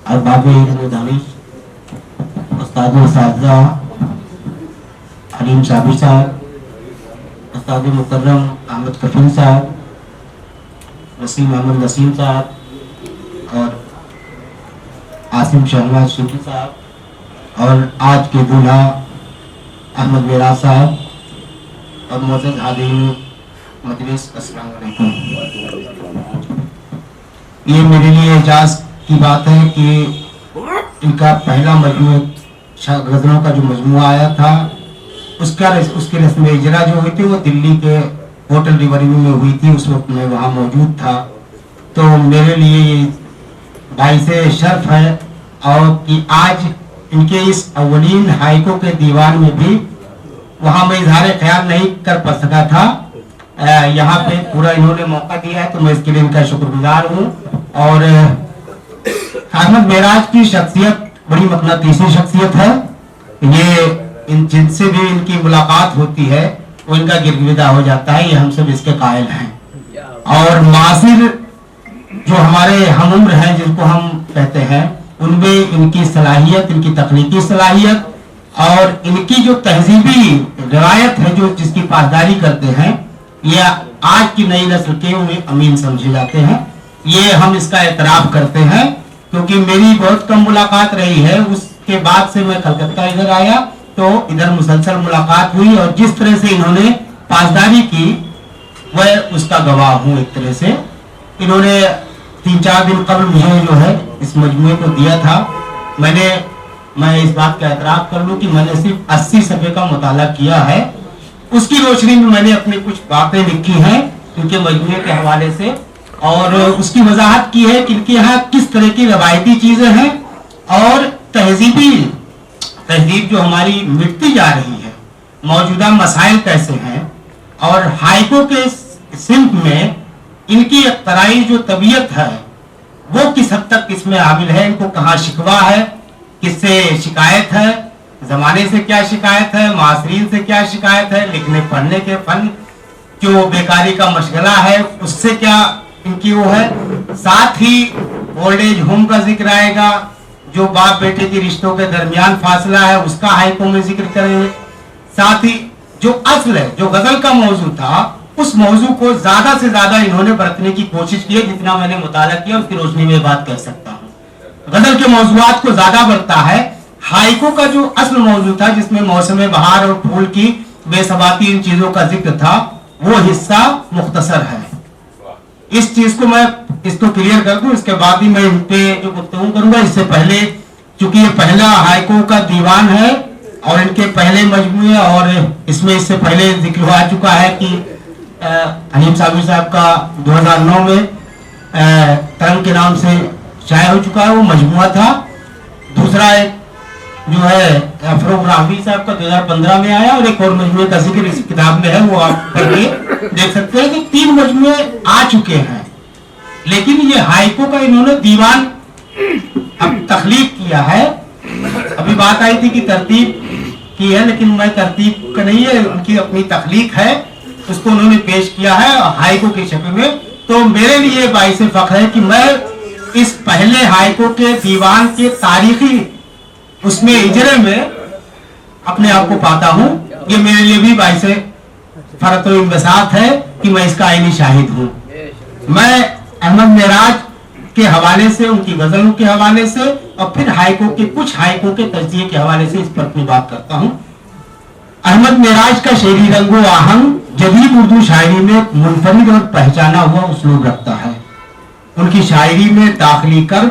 अरबाब दानिश, उस्ताद साजा हलीम साबिर साहब, उस्ताद मुकर्रम अहमद कफील साहब, वसीम अहमद नसीम साहब और आसिम शहबाज सूफी साहब और आज के दूल्हा अहमद मेराज साहब और मोअज़्ज़ज़ हाज़रीन मजलिस, अस्सलाम वालेकुम। ये मेरे लिए एजाज की बात है कि इनका पहला मजमू गज़लों का जो मजमूआ आया था उसकी रस्म इजरा जो हुई थी वो दिल्ली के होटल रिवरव्यू में हुई थी। उस वक्त मैं वहाँ मौजूद था, तो मेरे लिए ये भाई से शर्फ है और कि आज इनके इस अव्वलीन हाइकों के दीवान में भी वहाँ मैं इजहार ख्याल नहीं कर पा सका था। यहाँ पे पूरा इन्होंने मौका दिया है तो मैं इसके लिए इनका शुक्रगुजार हूँ। और अहमद मेराज की शख्सियत बड़ी मकनातीसी शख्सियत है। ये जिनसे भी इनकी मुलाकात होती है वो इनका गिरगिदा हो जाता है, ये हम सब इसके कायल हैं। और मासिर जो हमारे हम उम्र हैं जिनको हम कहते हैं, उनमें इनकी सलाहियत, इनकी तकनीकी सलाहियत और इनकी जो तहजीबी रिवायत है जो जिसकी पासदारी करते हैं, ये आज की नई नस्ल के उन्हें अमीन समझे जाते हैं। ये हम इसका एतराफ करते हैं क्योंकि मेरी बहुत कम मुलाकात रही है। उसके बाद से मैं कलकत्ता इधर आया तो इधर मुसलसल मुलाकात हुई और जिस तरह से इन्होंने पासदारी की वह उसका गवाह हूँ। एक तरह से इन्होंने 3-4 दिन कबल मुझे जो है इस मजमूए को दिया था। मैं इस बात का एतराफ कर लूँ कि मैंने सिर्फ 80 सफ़े का मुताला किया है। उसकी रोशनी में मैंने अपनी कुछ बातें लिखी हैं इनके मजमूए के हवाले से और उसकी वजाहत की है कि इनके यहाँ किस तरह की रवायती चीजें हैं और तहजीब जो हमारी मिटती जा रही है, मौजूदा मसाइल कैसे हैं और हाइको के सिंफ में इनकी अख्तराई जो तबीयत है वो किस हद तक इसमें हामिल है, इनको कहाँ शिकवा है, किससे शिकायत है, जमाने से क्या शिकायत है, मासरीन से क्या शिकायत है, लिखने पढ़ने के फन जो बेकारी का मशगला है उससे क्या इनकी वो है। साथ ही ओल्ड एज होम का जिक्र आएगा, जो बाप बेटे के रिश्तों के दरमियान फासला है उसका हाइको में जिक्र करेंगे। साथ ही जो असल है, जो गजल का मौजू था, उस मौजू को ज्यादा से ज्यादा इन्होंने बरतने की कोशिश की है। जितना मैंने मुताला किया उसकी रोशनी में बात कर सकता हूँ। गजल के मौजूआत को ज्यादा बढ़ता है। हाइको का जो असल मौजू था जिसमें मौसम बहार और फूल की बेसबाती इन चीजों का जिक्र था, वो हिस्सा मुख्तसर है। इस चीज को मैं इसको क्लियर कर दूं, इसके बाद ही मैं इन पे जो गुफ्तगू करूंगा। इससे पहले चूंकि ये पहला हाइको का दीवान है और इनके पहले मजमूए और इसमें इससे पहले जिक्र हो चुका है कि हलीम साबिर साहब का 2009 में तरंग के नाम से शाया हो चुका है, वो मजमूआ था। दूसरा एक जो है अफरोज रावी साहब का 2015 में आया और एक और मजमूए का जिक्र इस किताब में है, वो आप करके देख सकते हैं कि 3 मजमूए आ चुके हैं। लेकिन ये हाइको का इन्होंने दीवान अब तख्लीक किया है। अभी बात आई थी कि तरतीब की है, लेकिन मैं तरतीब का नहीं है, उनकी अपनी तख्लीक है, उसको उन्होंने पेश किया है हाइको की शक्ल में। तो मेरे लिए बाइस फख्र है कि मैं इस पहले हाइको के दीवान के तारीखी उसमें इजरे में अपने आप को पाता हूँ। ये मेरे लिए भी बाइस फरत व इंबसात है कि मैं इसका आईनी शाहिद हूँ। मैं अहमद मेराज के हवाले से, उनकी गजलों के हवाले से और फिर कुछ हाइको के तज्जिए के हवाले से इस पर अपनी बात करता हूँ। अहमद मेराज का शेरी रंगो आहंग जदीद उर्दू शायरी में मुनफरिद और पहचाना हुआ उसलूब रखता है। उनकी शायरी में दाखिली कर,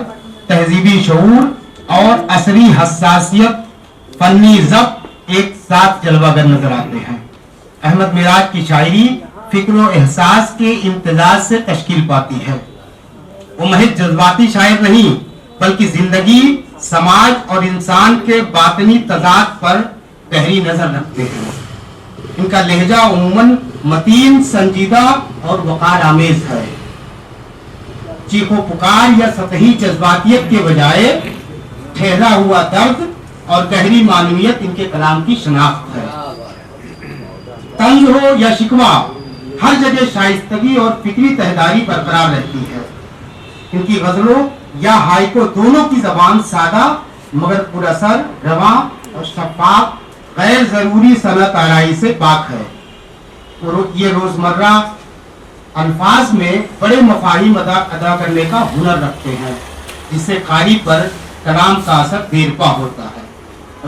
तहजीबी शऊर और असरी हसासियत, फन्नी ज़ब्त एक साथ जलवागर नजर आते हैं। अहमद मेराज की शायरी फिक्र और एहसास के इम्तिजाज से तश्कील पाती है। वो महज जज्बाती शायर नहीं बल्कि जिंदगी, समाज और इंसान के बातनी तजाद पर गहरी नजर रखते हैं। इनका लहजा उम्मन मतीन, संजीदा और वकार आमेज है। चीखो पुकार या सतही जज्बातियत के बजाय ठहरा हुआ दर्द और गहरी मानवीयत इनके कलाम की शनाख्त है। तंज हो या शिकवा, हर जगह शाइस्तगी और फिक्री तहदारी बरकरार रहती है। इनकी गजलों या हाइको दोनों की जबान सादा मगर पुरअसर, रवा और शफाफ, गैर जरूरी सनत आराई से पाक है। और ये रोजमर्रा अल्फाज में बड़े मफाहिम अदा करने का हुनर रखते हैं, जिससे कारी पर कलाम का असर देरपा होता है।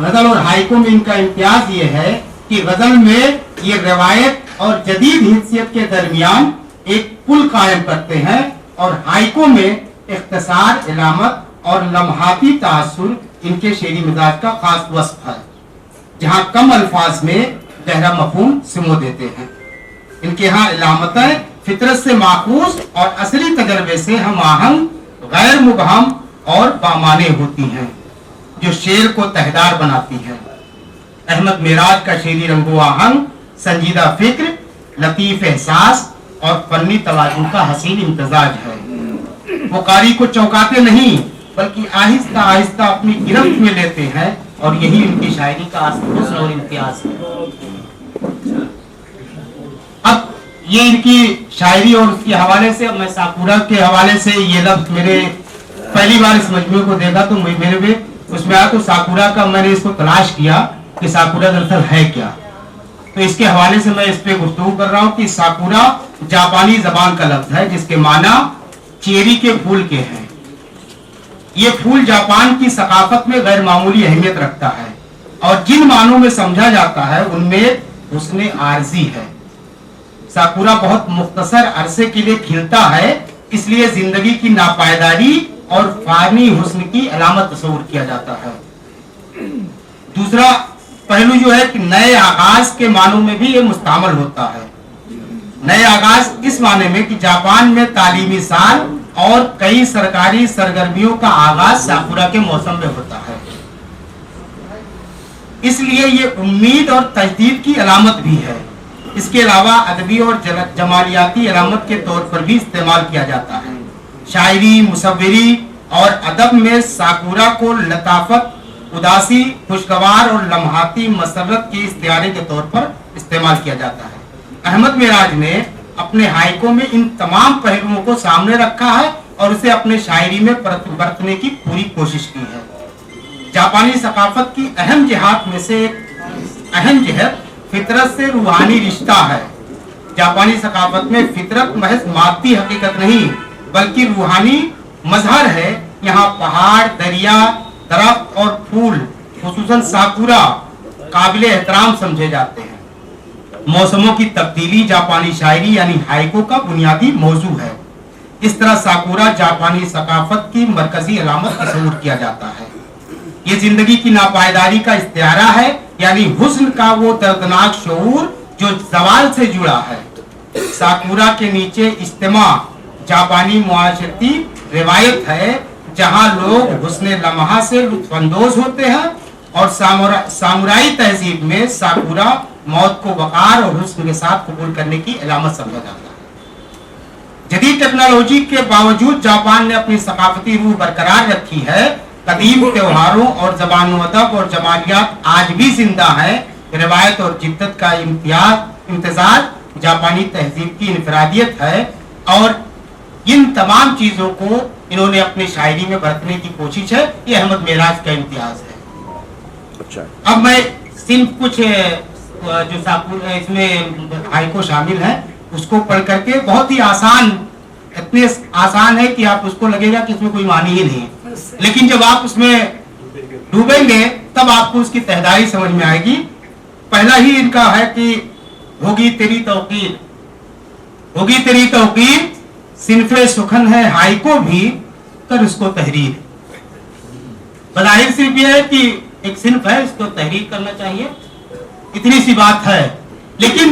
गजल और हाइको में इनका इम्तियाज ये है कि गजल में ये रवायत और जदीद हिस्सियत के दरमियान एक पुल कायम करते हैं, और हाइको में इख्तिसार, इलामत और लम्हाती तासुर इनके शेरी मिजाज का खास वस्फ है, जहाँ कम अल्फाज में गहरा मफहूम सिमो देते हैं। इनके यहाँ इलामतें फितरत से माकूस और असली तजर्बे से हम आहंग, गैर मुबहम और बामाने होती हैं, जो शेर को तहदार बनाती हैं। अहमद मेराज का शेरी रंगो आहंग, संजीदा फिक्र, लतीफ एहसास और फन्नी तवाज़ुन का हसीन इम्तजाज है। वो कारी को चौंकाते नहीं बल्कि आहिस्ता आहिस्ता अपनी गिरफ्त में लेते हैं, और यही उनकी शायरी का हुस्न और इम्तियाज है। अब ये इनकी शायरी और उसके हवाले से, मैं साकुरा के हवाले से ये लफ्ज मेरे पहली बार इस मजमूए को देखा तो मेरे भी उसमें आया, तो साकुरा का मैंने इसको तलाश किया कि साकुरा दरअसल है क्या। तो इसके हवाले से मैं इस पे गुफ्तगू कर रहा हूँ कि साकुरा जापानी जबान का लफ्ज है, जिसके माना चेरी के फूल के हैं। ये फूल जापान की सकाफत में गैर मामूली अहमियत रखता है, और जिन मानों में समझा जाता है उनमें हुस्न आरजी है। साकुरा बहुत मुख्तसर अरसे के लिए खिलता है, इसलिए जिंदगी की नापायदारी और फानी हुस्न की अलामत तस्वुर किया जाता है। दूसरा पहलू जो है कि नए आगाज के मानों में भी ये मुस्तामल होता है। नए आगाज इस माने में कि जापान में तालीमी साल और कई सरकारी सरगर्मियों का आगाज साकुरा के मौसम में होता है, इसलिए ये उम्मीद और तजदीद की अलामत भी है। इसके अलावा अदबी और जमालियाती अलामत के तौर पर भी इस्तेमाल किया जाता है। शायरी, मुसव्विरी और अदब में साकुरा को लताफत, उदासी, खुशगवार और लम्हाती मसरत की इस्तियारे के तौर पर इस्तेमाल किया जाता है। अहमद मेराज ने अपने हाइको में इन तमाम पहलुओं को सामने रखा है और उसे अपने शायरी में बरतने की पूरी कोशिश की है। जापानी सकाफत की अहम जिहात में से एक अहम जिहत फितरत से रूहानी रिश्ता है। जापानी सकाफत में फितरत महज मादी हकीकत नहीं बल्कि रूहानी मजहर है। यहाँ पहाड़, दरिया, दरख्त और फूल, खुसूसन साकुरा, काबिल एहतराम समझे जाते हैं। मौसमों की तब्दीली जापानी शायरी यानी हाइको का बुनियादी मौजू है। इस तरह साकुरा जापानी सकाफत की मरकजी अलामत तस्वुर किया जाता है। ये जिंदगी की नापायदारी का इस्तियारा है, यानी हुस्न का वो दर्दनाक शऊर जो जवाल से जुड़ा है। साकुरा के नीचे इज्तिमा जापानी मुआशरती रिवायत है, जहां लोग हुस्न लम्हा से लुत्फअंदोज होते हैं, और सामुराई तहजीब में साकुरा मौत को वकार और हुस्न के साथ कबूल करने की अलामत समझा जाता है। जदीद टेक्नोलॉजी के बावजूद जापान ने अपनी सकाफती रूह बरकरार रखी है। कदीम त्योहारों और ज़बान अदब और जमालियात आज भी जिंदा है। रिवायत और जिद्दत का इम्तिजाज जापानी तहजीब की इनफरादियत है, और इन तमाम चीज़ों को इन्होंने अपनी शायरी में बरतने की कोशिश है। ये अहमद मेराज का इम्तियाज है। अच्छा। अब मैं सिर्फ कुछ जो साकुर इसमें हाइको शामिल है उसको पढ़ करके, बहुत ही आसान, इतने आसान है कि आप उसको लगेगा कि इसमें कोई मानी ही नहीं, लेकिन जब आप उसमें डूबेंगे तब आपको उसकी तहदारी समझ में आएगी। पहला ही इनका है कि होगी तेरी तौकीर, होगी तेरी तौकीर, सिनफे सुखन है हाइको भी, कर उसको तहरीर। बज़ाहिर सिर्फ यह है कि एक सिनफ है, इसको तहरीर करना चाहिए, इतनी सी बात है। लेकिन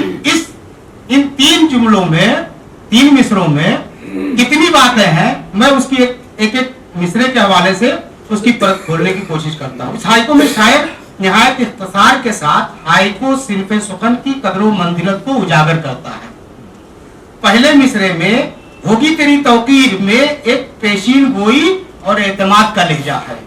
इन तीन जुमलों में, तीन मिसरों में कितनी बातें हैं, मैं उसकी एक मिसरे के हवाले से उसकी परत खोलने की कोशिश करता हूँ। इस हाइको में शायर निहायत इख्तिसार के साथ हाइको सिनफे सुखन की कदर मंजिलत को उजागर करता है। पहले मिसरे में होगी तेरी तौकीर में एक पेशीन गोई और एतमाद का लहजा है।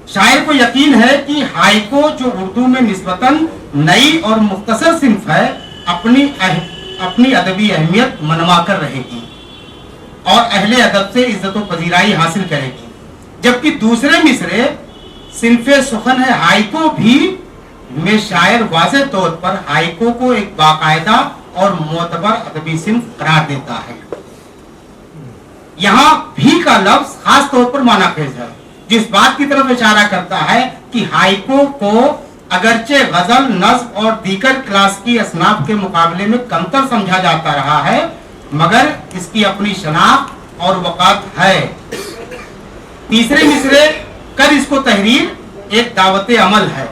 शायर को यकीन है कि हाइको जो उर्दू में निस्बतन नई और मुख्तसर सिन्फ है, अपनी अदबी अहमियत मनवा कर रहेगी। और अहले अदब से इज्जत व पजीराई हासिल करेगी। जबकि दूसरे मिसरे सिनफे सुखन है हाइको भी में शायर वाज़ेह तौर पर हाइको को एक बाकायदा और मोतबर अदबी सिन्फ करार देता है। यहाँ भी का लफ्ज खास तौर पर मानाखेज है, जिस बात की तरफ इशारा करता है कि हाइको को अगरचे गजल, नज्म और दीगर क्लास की असनाफ के मुकाबले में कमतर समझा जाता रहा है, मगर इसकी अपनी शनाख्त और वक़ात है। तीसरे मिसरे कर इसको तहरीर एक दावत अमल है।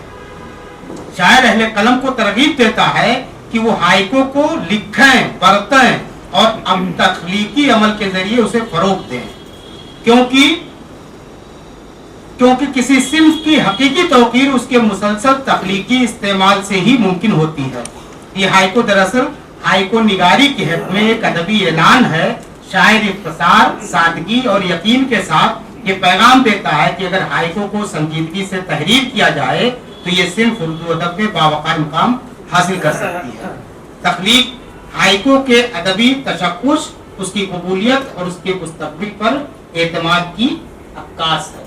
शायर अहले कलम को तरगीब देता है कि वो हाइको को लिखें, बरतें और अब तख्लीकी अमल के जरिए उसे फरोग दें, क्योंकि किसी सिन्फ की हकीकी तौकीर उसके मुसलसल तख्लीकी इस्तेमाल से ही मुमकिन होती है। ये हाइको दरअसल हाइको निगारी के हक में एक अदबी ऐलान है। शायर इख्तिसार, सादगी और यकीन के साथ ये पैगाम देता है कि अगर हाइको को संजीदगी से तहरीर किया जाए तो ये सिर्फ उर्दू अदब में बावकार मुकाम हासिल कर सकती है। तख्लीक हाइको के अदबी तशक्कुश, उसकी कबूलियत और उसके मुस्तकबिल पर एतमाद की अक्कास है।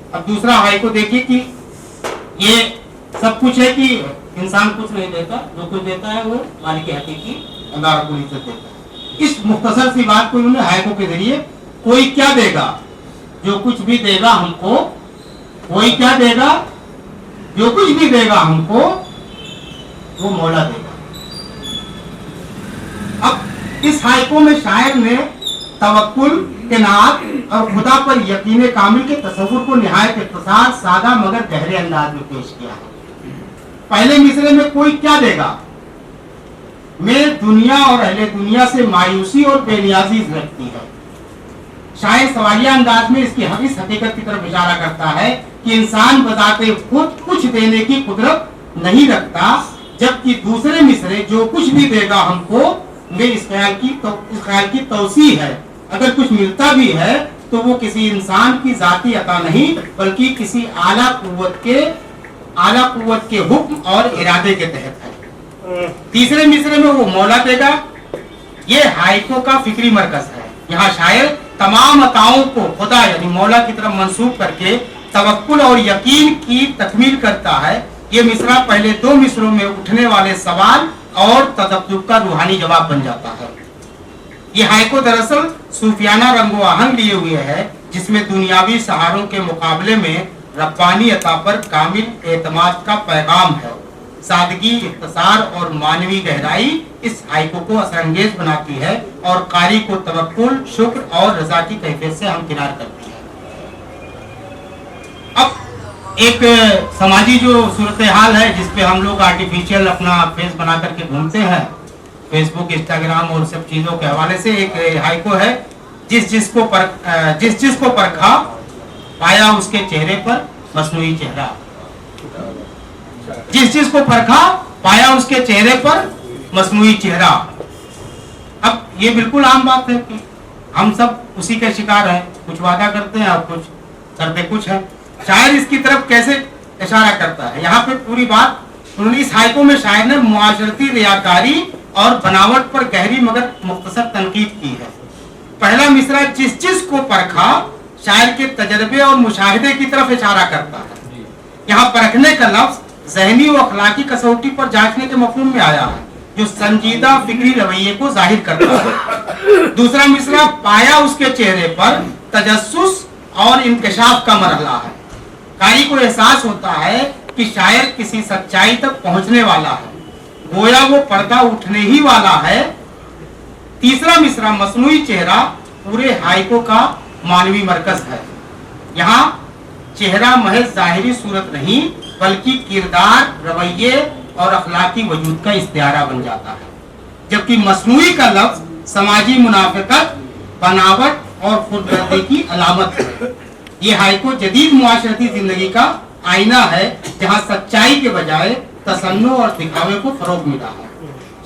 अब दूसरा हाइको देखिए कि ये सब कुछ है कि इंसान कुछ नहीं देता, जो कुछ देता है वो मालिक हकीकी अल्लाह रब्बुल इज्जत देता है। इस मुख्तसर सी बात को इन्होंने हाइको के जरिए कोई क्या देगा, जो कुछ भी देगा हमको, कोई क्या देगा, जो कुछ भी देगा हमको वो मौला देगा। अब इस हाइको में शायर ने तवक्कुल, इनात और खुदा पर यकीन कामिल के तसव्वुर को निहायत इख्तिसार, सादा मगर गहरे अंदाज में पेश किया है। पहले मिसरे में कोई क्या देगा में दुनिया और अहले दुनिया से मायूसी और बेनियाजी रखती है। शायर सवालिया अंदाज में इसकी इस हकीकत की तरफ इशारा करता है कि इंसान बजाते खुद कुछ देने की कुदरत नहीं रखता, जबकि दूसरे मिसरे जो कुछ भी देगा हमको में इस ख्याल की तौसी है। अगर कुछ मिलता भी है तो वो किसी इंसान की जाती अता नहीं, बल्कि किसी आला कुव्वत के हुक्म और इरादे के तहत है। तीसरे मिसरे में वो मौला देगा। ये हाइको का फिक्री मरकज है। यहाँ शायर तमाम अताओं को खुदा यानी मौला की तरफ मंसूब करके तवक्कुल और यकीन की तकमील करता है। ये मिसरा पहले दो मिसरों में उठने वाले सवाल और तदब्बुर का रूहानी जवाब बन जाता है। ये हाइको दरअसल सूफियाना रंगो आहंग लिए हुए है, जिसमें दुनियावी सहारों के मुकाबले में रब्बानी अता पर कामिल एतमाद का पैगाम है। सादगी, इख्तिसार और मानवी गहराई इस हाइको को असरअंगेज बनाती है और कारी को तवक्कुल, शुक्र और रजा की कैफियत से हमकिनार करती है। अब एक समाजी जो सूरत हाल है, जिसपे हम लोग आर्टिफिशियल अपना फेस बना करके घूमते हैं, फेसबुक, इंस्टाग्राम और सब चीजों के हवाले से एक हाइको है। जिस जिसको परखा पाया उसके चेहरे पर मसनूई चेहरा। जिस को परखा पाया उसके चेहरे पर मसनूई चेहरा। अब ये बिल्कुल आम बात है कि हम सब उसी के शिकार हैं, कुछ वादा करते हैं और कुछ करते कुछ है। शायर इसकी तरफ कैसे इशारा करता है, यहाँ पे पूरी बात उन्होंने इस हाइको में शायर ने मुआशरती रियाकारी और बनावट पर गहरी मगर मुख्तसर तनकीद की है। पहला मिसरा जिस को परखा शायर के तजर्बे और मुशाहिदे की तरफ इशारा करता है। यहाँ परखने का लफ्ज ज़हनी व अखलाकी कसौटी पर जांचने के मफहूम में आया है, जो संजीदा फिक्री रवैये को जाहिर करता है। दूसरा मिसरा पाया उसके चेहरे पर तजस्सुस और इंकशाफ का मरहला है। कारी को एहसास होता है कि शायर किसी सच्चाई तक पहुंचने वाला है, गोया वो पर्दा उठने ही वाला है। तीसरा मिसरा मसनूई चेहरा पूरे हाइको का मानवी मरकज है। यहाँ चेहरा महज जाहिरी सूरत नहीं, बल्कि किरदार, रवैये और अखलाकी वजूद का इस्तिआरा बन जाता है। जबकि मसनूई का लफ्ज समाजी मुनाफिकत, बनावट और खुदगर्दी की अलामत है। ये हाइको जदीद मुआशरती जिंदगी का आईना है, जहाँ सच्चाई के बजाय तसन्नु और दिखावे को फरोग मिला है।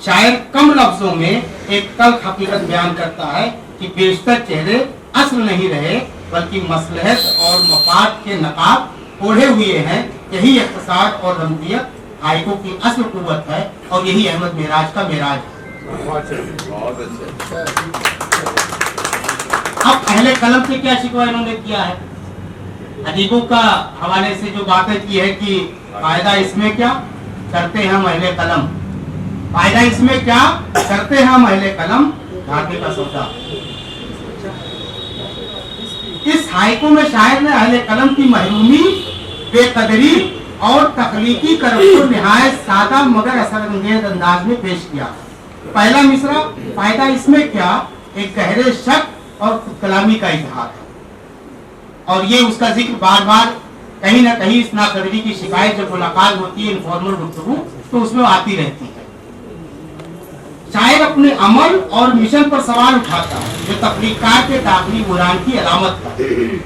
शायर कम लफ्जों में एक तल्ख हकीकत बयान करता है कि बेशतर चेहरे असल नहीं रहे, बल्कि मसलहत और मफाद के नकाब ओढ़े हुए हैं। यही इख्तिसार और रमजियत हाइको की असल कुव्वत है और यही अहमद मेराज का मेराज है। अब अहले कलम से क्या शिकवा इन्होंने किया है? अदीबों का हवाले से जो बातें की है कि फायदा इसमें क्या करते हैं हम अहले कलम, फायदा इसमें क्या करते हैं हम अहले कलम, घाटे का सौदा। इस हाइको में शायर ने अहले कलम की महरूमी, बेकदरी और तख्लीकी कर्म को निहायत सादा मगर असरअंगेज अंदाज में पेश किया। पहला मिसरा, फायदा इसमें क्या, एक गहरे शक और खुदकलामी का इजहार है, और ये उसका जिक्र बार बार कहीं ना कहीं इस नाकदरी की शिकायत जब मुलाकात होती है, इनफॉर्मल गुफ्तगू, तो उसमें आती रहती है। शायर अपने अमल और मिशन पर सवाल उठाता है, जो तख्लीकार के दाखिली बुरान की अलामत है।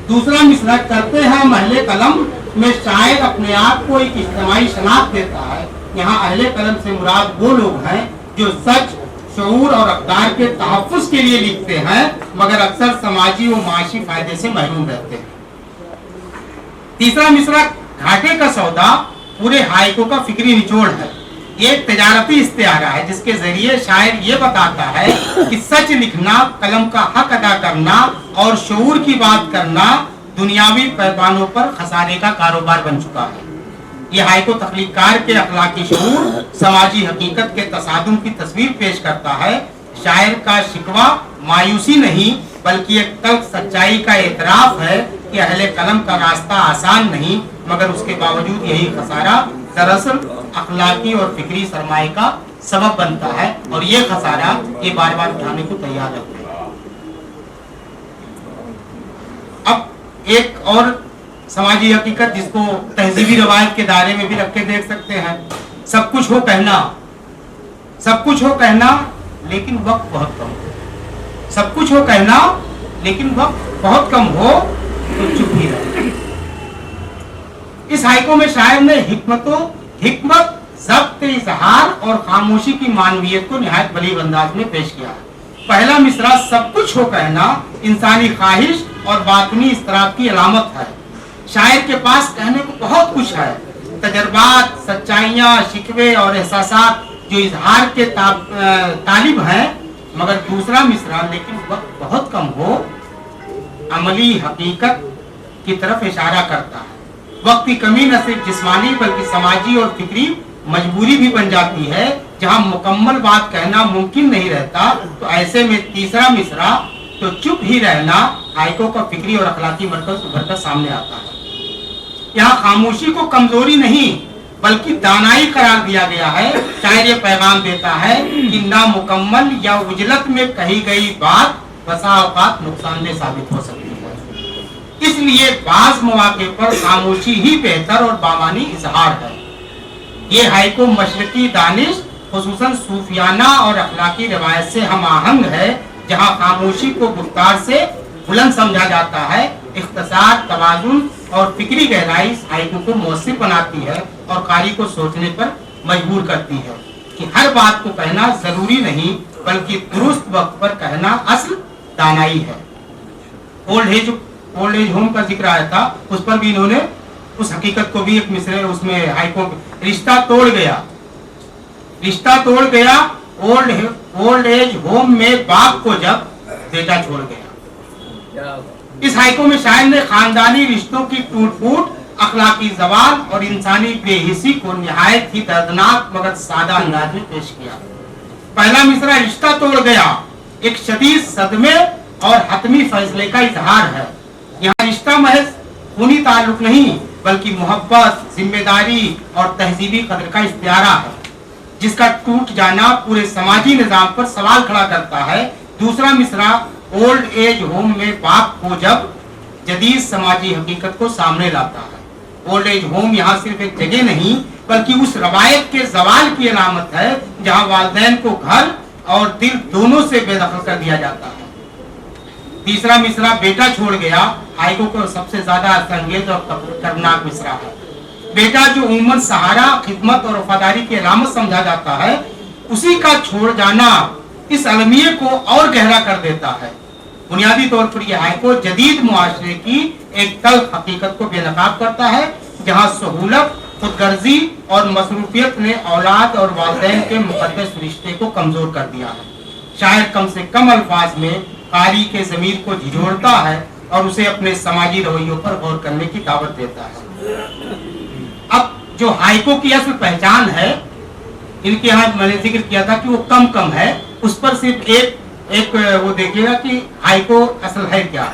दूसरा मिसरा, करते हैं हम अहले कलम में शायर अपने आप को एक इज्तिमाई शनाख्त देता है। यहाँ अहले कलम से मुराद वो लोग हैं जो सच, शऊर और अक़दार के तहफ़्फ़ुज़ के लिए लिखते हैं, मगर अक्सर समाजी और माशी फायदे से महरूम रहते हैं। तीसरा मिसरा, घाटे का सौदा, पूरे हाइको का फिक्री निचोड़ है। ये एक तजारती इस्तिआरा है जिसके जरिए शायर ये बताता है कि सच लिखना, कलम का हक अदा करना और शऊर की बात करना दुनियावी पैमानों पर खसारे का कारोबार बन चुका है। ये हाइको तख्लीकार के अखलाकी शऊर, समाजी हकीकत के तसादुम की तस्वीर पेश करता है। शायर का शिकवा मायूसी नहीं बल्कि एक तल्ख सच्चाई का एतराफ है कि अहले कलम का रास्ता आसान नहीं, मगर उसके बावजूद यही खसारा दरअसल अखलाकी और फिक्री सरमाए का सबब बनता है, और ये खसारा ये बार बार उठाने को तैयार रहते हैं। अब एक और समाजी हकीकत जिसको तहजीबी रवायत के दायरे में भी रख के देख सकते हैं। सब कुछ हो कहना, सब कुछ हो कहना लेकिन वक्त बहुत कम हो। सब कुछ हो कहना लेकिन वक्त बहुत कम हो तो चुप ही रहे। इस हाइको में शायर ने हिकमत, ज़ब्त इज़हार और खामोशी की मानवियत को निहायत बलीग अंदाज में पेश किया है। पहला मिसरा, सब कुछ हो कहना इंसानी ख्वाहिश और बातनी इस्तराब की अलामत है। शायर के पास कहने को बहुत कुछ है, तजर्बात, सच्चाइयाँ, शिकवे और एहसासात जो इजहार के तालिब हैं, मगर दूसरा मिसरा, लेकिन वक्त बहुत कम हो, अमली हकीकत की तरफ इशारा करता है। वक्त की कमी न सिर्फ जिस्मानी बल्कि समाजी और फिक्री मजबूरी भी बन जाती है। जहां मुकम्मल बात कहना मुमकिन नहीं रहता, तो ऐसे में तीसरा मिसरा, तो चुप ही रहना, हाइको का फिक्री और अखलाकी मरकज उभर कर सामने आता है। यहाँ खामोशी को कमजोरी नहीं बल्कि दानाई करार दिया गया है। शायर ये पैगाम देता है कि नामुकम्मल या उजलत में कही गई बात बसा औकात नुकसानदेह साबित हो सकती है। इसलिए बाज मौके पर खामोशी ही बेहतर और बामानी इजहार है। ये हाइको मशरकी दानिश, खुसूसन सूफियाना और अखलाकी रवायत से हम आहंग है, जहाँ खामोशी को गुफ्तार से बुलंद समझा जाता है। इख्तिसार, तवाज़ुन और फिक्री गहराई इस हाइको को मौसर बनाती है और कारी को सोचने पर मजबूर करती है कि हर बात को कहना जरूरी नहीं बल्कि दुरुस्त वक्त पर कहना असल दानाई है। ओल्ड एज होम का जिक्र आया था, उस पर भी इन्होंने उस हकीकत को भी एक मिसरे उसमें हाइको, रिश्ता तोड़ गया ओल्ड एज होम में बाप को जब बेटा छोड़ गया। इस हाइको में शायर ने खानदानी रिश्तों की टूट फूट, अखलाकी जवाल और इंसानी बेहिसी को निहायत ही दर्दनाक मगर सादा अंदाज में पेश किया। पहला मिसरा, रिश्ता तोड़ गया, एक शदीद सदमे और हतमी फैसले का इजहार है। यहाँ रिश्ता महज खूनी ताल्लुक नहीं बल्कि मोहब्बत, जिम्मेदारी और तहजीबी कदर का इख्तियारा है, जिसका टूट जाना पूरे समाजी निजाम पर सवाल खड़ा करता है। दूसरा मिसरा, ओल्ड एज होम में बाप को जब जदीद समाजी हकीकत को सामने लाता है। ओल्ड एज होम यहाँ सिर्फ एक जगह नहीं बल्कि उस रवायत के जवाल की अलामत है जहाँ वालिदैन को घर और दिल दोनों से बेदखल कर दिया जाता है। तीसरा मिसरा, बेटा छोड़ गया, हाइको को सबसे ज्यादा असंगेज और खतरनाक मिसरा है। बेटा जो उम्मन सहारा, खिदमत और वफादारी की अलामत समझा जाता है, उसी का छोड़ जाना इस अलमिये को और गहरा कर देता है। बुनियादी तौर पर यह हाइको जदीद मुआशरे की एक तल्ख हकीकत को बेनकाब करता है, जहाँ सहूलत, खुदगर्जी और मसरूफियत ने औलाद और वालिदैन के मुकद्दस रिश्ते को कमजोर कर दिया है। शायर कम से कम अल्फाज में कारी के ज़मीर को झिझोड़ता है और उसे अपने समाजी रवैयों पर गौर करने की दावत देता है। अब जो हाइको की असल पहचान है, इनके यहाँ मैंने जिक्र किया था कि वो कम है, उस पर सिर्फ एक वो देखिएगा कि हाइको असल है क्या।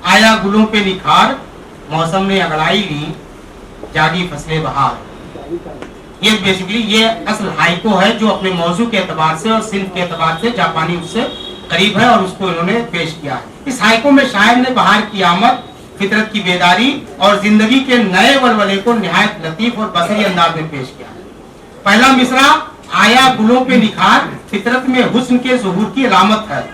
आया गुलों पे निखार, मौसम ने अंगड़ाई ली, जागी फसलें बहार। ये बेसिकली ये असल हाइको है जो अपने मौजू के एतबार से और सिंध के एतबार से जापानी उससे करीब है और उसको इन्होंने पेश किया है। इस हाइको में शायर ने बहार की आमद, फितरत की बेदारी और जिंदगी के नए वलवले को निहायत लतीफ और बसरी अंदाज में पेश किया है। पहला मिसरा, आया गुलों पे निखार, फितरत में हुस्न के ज़ुहूर की अलामत है।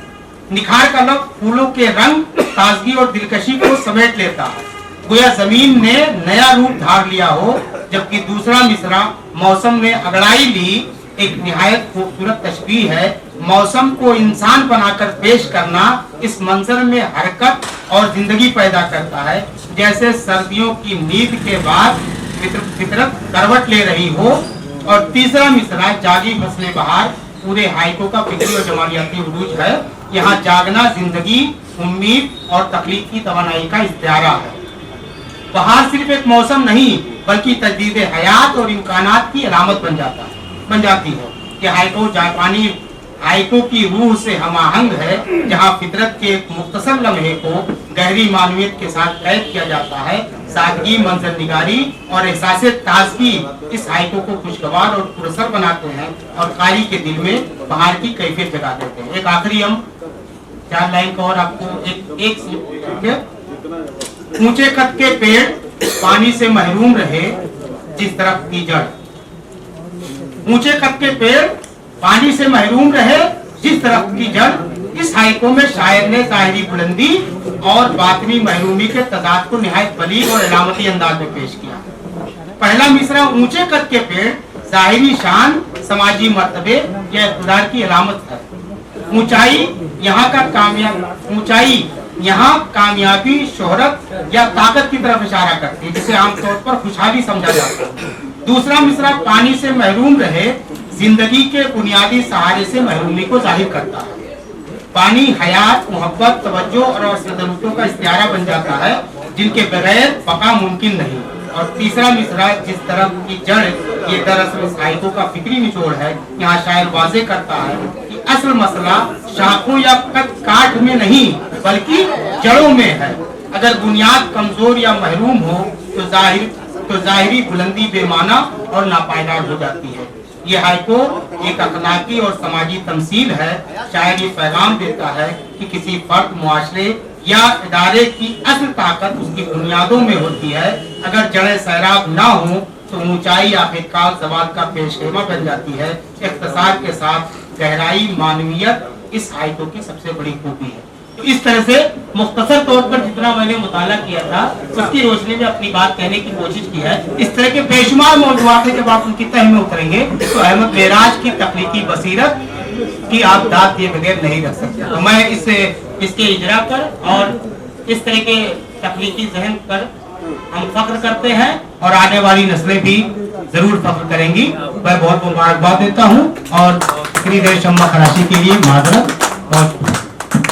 निखार का लफ्ज़ फूलों के रंग, ताजगी और दिलकशी को समेट लेता है, गोया जमीन ने नया रूप धार लिया हो। जबकि दूसरा मिसरा, मौसम ने अगड़ाई ली, एक निहायत खूबसूरत तशबीह है। मौसम को इंसान बनाकर पेश करना इस मंजर में हरकत और जिंदगी पैदा करता है, जैसे सर्दियों की नींद के बाद फितरत करवट ले रही हो। और तीसरा मिसरा, जागी फसलें बहार, पूरे हाइको का फिक्री और जमालियाती उरूज है। यहाँ जागना जिंदगी, उम्मीद और तख्लीक की तवानाई का इस्तिआरा है। बहार सिर्फ एक मौसम नहीं बल्कि तजदीद हयात और इम्कानात की अलामत बन जाती है। कि हाइको जापानी हाइको की रूह से हमाहंग है, जहाँ फितरत के एक मुख्तसर लम्हे को गहरी मानवियत के साथ कैद किया जाता है। सादगी, मंजर निगारी और एहसास ताजगी इस हाइको को खुशगवार और पुरसर बनाते हैं और कारी के दिल में बहार की कैफियत जगा देते हैं। एक आखिरी हम 4 लाइन का और आपको एक ऊंचे कद के पेड़ पानी से महरूम रहे जिस दरख्त की जड़। ऊंचे कद के पेड़ पानी से महरूम रहे जिस दरख्त की जड़। इस हाइको में शायर ने ज़ाहिरी बुलंदी और बातनी महरूमी के तजाद को निहायत बलीग और इलामती अंदाज में पेश किया। पहला मिसरा, ऊंचे कद के पेड़, ज़ाहिरी शान, समाजी मर्तबे या इक़्तिदार की अलामत है। ऊंचाई यहाँ कामयाबी, शोहरत या ताकत की तरफ इशारा करती है, जिसे आमतौर पर खुशहाली समझा जाता है। दूसरा मिसरा, पानी से महरूम रहे, जिंदगी के बुनियादी सहारे से महरूमी को जाहिर करता है। पानी हयात, मोहब्बत, तवज्जो और सदलूतों का इस्तिआरा बन जाता है, जिनके बगैर बका मुमकिन नहीं। और तीसरा मिसरा, जिस तरफ की जड़, ये दरअसल इस हाइको का फिक्री निचोड़ है। यहाँ शायर वाज़े करता है कि असल मसला शाखों या काट में नहीं बल्कि जड़ों में है। अगर बुनियाद कमजोर या महरूम हो तो जाहिरी बुलंदी बेमाना और नापायदार हो जाती है। ये हाइको एक अखलाकी और समाजी तमसील है। शायर ये पैगाम देता है कि किसी फर्द, मुआशरे या इदारे की असल ताकत उसकी बुनियादों में होती है। अगर जड़ें सैराब ना हो तो ऊंचाई आखिरकार ज़वाल का पेशखेमा बन जाती है। इख्तिसार के साथ गहराई, मानवियत इस हाइको की सबसे बड़ी खूबी है। तो इस तरह से मुख्तसर तौर पर जितना मैंने मुताला किया था उसकी रोशनी में अपनी बात कहने की कोशिश की है। इस तरह के बेशुमार मौज़ूआत जब आप उनकी तह में उतरेंगे तो अहमद मेराज की तख्लीकी बसीरत की आप दाद दिए बगैर नहीं रख सकते। तो मैं इसके इजरा पर और इस तरह के तख्लीकी जहन पर हम फख्र करते हैं और आने वाली नस्लें भी जरूर फख्र करेंगी। मैं बहुत मुबारकबाद देता हूँ और इतनी देर शम्मा खराशी के लिए माजरत। बहुत